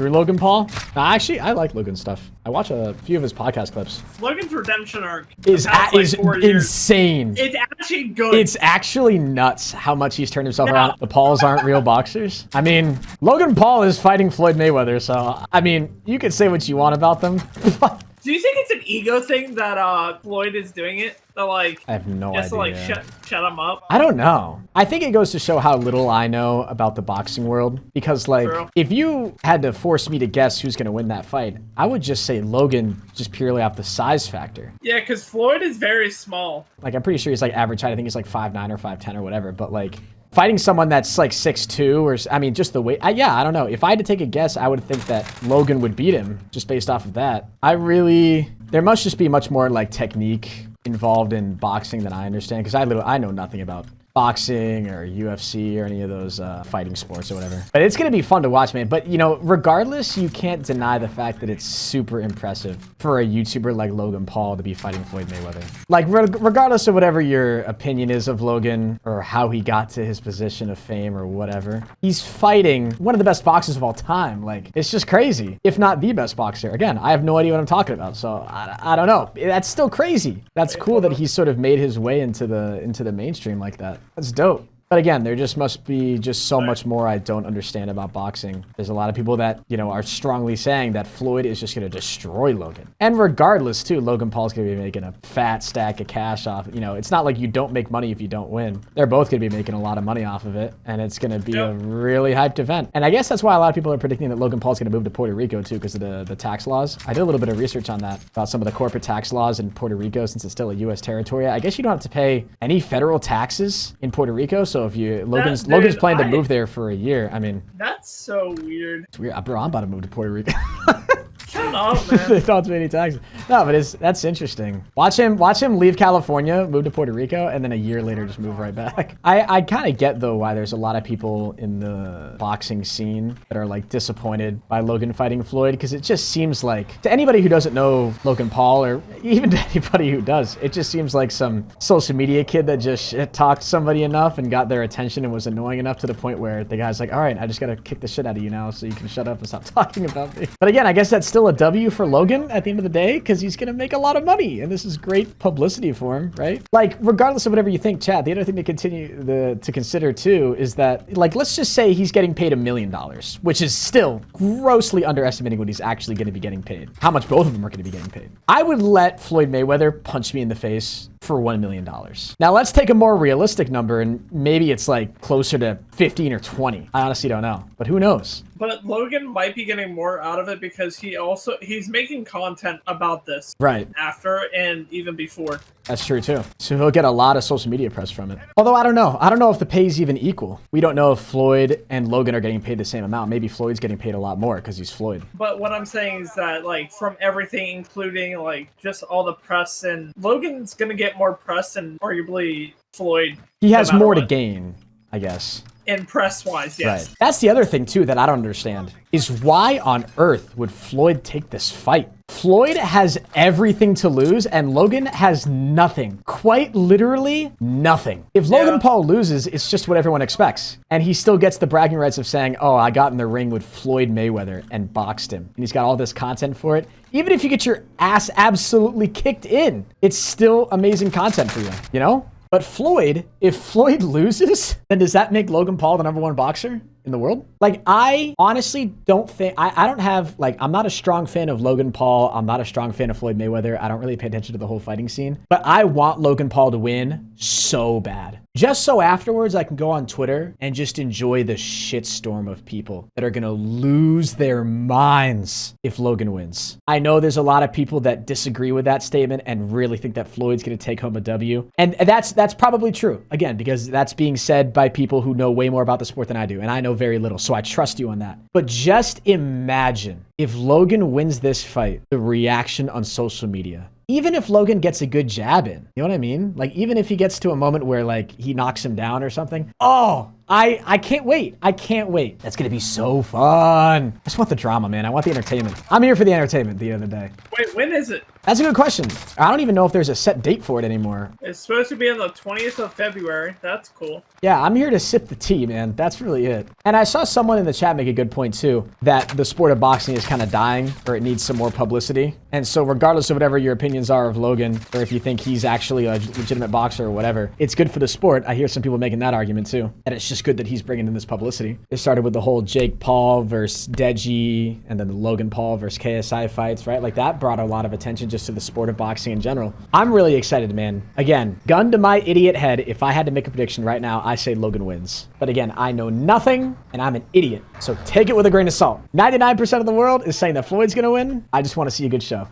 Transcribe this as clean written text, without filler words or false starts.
Screw Logan Paul. Actually, I like Logan's stuff. I watch a few of his podcast clips. Logan's redemption arc is insane. It's actually good. It's actually nuts how much he's turned himself around. The Pauls aren't real boxers. I mean, Logan Paul is fighting Floyd Mayweather, so I mean, you can say what you want about them. Do you think it's an ego thing that Floyd is doing it? To, like, I have no just idea. Just to like shut him up? I don't know. I think it goes to show how little I know about the boxing world. Because like, if you had to force me to guess who's going to win that fight, I would just say Logan, just purely off the size factor. Yeah, because Floyd is very small. Like, I'm pretty sure he's like average height. I think he's like 5'9" or 5'10" or whatever. But like, fighting someone that's like 6'2", or I mean, just the weight. Yeah, I don't know. If I had to take a guess, I would think that Logan would beat him just based off of that. There must just be much more like technique involved in boxing than I understand, because I know nothing about boxing or UFC or any of those fighting sports or whatever. But it's going to be fun to watch, man. But, you know, regardless, you can't deny the fact that it's super impressive for a YouTuber like Logan Paul to be fighting Floyd Mayweather. Like, regardless of whatever your opinion is of Logan or how he got to his position of fame or whatever, he's fighting one of the best boxers of all time. Like, it's just crazy, if not the best boxer. Again, I have no idea what I'm talking about, so I don't know. That's still crazy. That's cool that he's sort of made his way into the mainstream like that. That's dope. But again, there just must be just so much more I don't understand about boxing. There's a lot of people that, you know, are strongly saying that Floyd is just going to destroy Logan. And regardless, too, Logan Paul's going to be making a fat stack of cash off. You know, it's not like you don't make money if you don't win. They're both going to be making a lot of money off of it. And it's going to be a really hyped event. And I guess that's why a lot of people are predicting that Logan Paul's going to move to Puerto Rico, too, because of the tax laws. I did a little bit of research on that, about some of the corporate tax laws in Puerto Rico, since it's still a U.S. territory. I guess you don't have to pay any federal taxes in Puerto Rico. So if you, Logan's planning to move there for a year. I mean, that's so weird. It's weird. Bro, I'm about to move to Puerto Rico. Shut up, man. They don't pay any taxes. No, but that's interesting. Watch him leave California, move to Puerto Rico, and then a year later just move right back. I kind of get, though, why there's a lot of people in the boxing scene that are like disappointed by Logan fighting Floyd, because it just seems like, to anybody who doesn't know Logan Paul, or even to anybody who does, it just seems like some social media kid that just shit-talked somebody enough and got their attention and was annoying enough to the point where the guy's like, all right, I just got to kick the shit out of you now so you can shut up and stop talking about me. But again, I guess that's still a W for Logan at the end of the day, because he's going to make a lot of money, and this is great publicity for him, right? Like, regardless of whatever you think, Chad, the other thing to consider too is that, like, let's just say he's getting paid $1 million, which is still grossly underestimating what he's actually going to be getting paid. How much both of them are going to be getting paid. I would let Floyd Mayweather punch me in the face for $1 million. Now let's take a more realistic number, and maybe it's like closer to 15 or 20. I honestly don't know, but who knows? But Logan might be getting more out of it because he's making content about this right after and even before. That's true too. So he'll get a lot of social media press from it. Although I don't know if the pay is even equal. We don't know if Floyd and Logan are getting paid the same amount. Maybe Floyd's getting paid a lot more because he's Floyd. But what I'm saying is that, like, from everything, including like just all the press, and Logan's gonna get more press than arguably Floyd. He has more to gain, I guess. And press-wise, yes. Right. That's the other thing, too, that I don't understand, is why on earth would Floyd take this fight? Floyd has everything to lose, and Logan has nothing. Quite literally nothing. If Logan Paul loses, it's just what everyone expects. And he still gets the bragging rights of saying, oh, I got in the ring with Floyd Mayweather and boxed him. And he's got all this content for it. Even if you get your ass absolutely kicked in, it's still amazing content for you, you know? But Floyd, if Floyd loses, then does that make Logan Paul the #1 boxer in the world? Like, I honestly don't think, I don't have, like, I'm not a strong fan of Logan Paul. I'm not a strong fan of Floyd Mayweather. I don't really pay attention to the whole fighting scene. But I want Logan Paul to win so bad. Just so afterwards I can go on Twitter and just enjoy the shitstorm of people that are going to lose their minds if Logan wins. I know there's a lot of people that disagree with that statement and really think that Floyd's going to take home a W. And that's probably true, again, because that's being said by people who know way more about the sport than I do. And I know very little, so I trust you on that. But just imagine if Logan wins this fight, the reaction on social media. Even if Logan gets a good jab in, you know what I mean? Like, even if he gets to a moment where, like, he knocks him down or something. Oh, I can't wait. I can't wait. That's going to be so fun. I just want the drama, man. I want the entertainment. I'm here for the entertainment at the end of the day. Wait, when is it? That's a good question. I don't even know if there's a set date for it anymore. It's supposed to be on the 20th of February. That's cool. Yeah, I'm here to sip the tea, man. That's really it. And I saw someone in the chat make a good point too, that the sport of boxing is kind of dying, or it needs some more publicity. And so regardless of whatever your opinions are of Logan, or if you think he's actually a legitimate boxer or whatever, it's good for the sport. I hear some people making that argument too. And it's just good that he's bringing in this publicity. It started with the whole Jake Paul versus Deji, and then the Logan Paul versus KSI fights, right? Like that brought a lot of attention just to the sport of boxing in general. I'm really excited, man. Again, gun to my idiot head, if I had to make a prediction right now, I say Logan wins. But again, I know nothing, and I'm an idiot. So take it with a grain of salt. 99% of the world is saying that Floyd's gonna win. I just want to see a good show.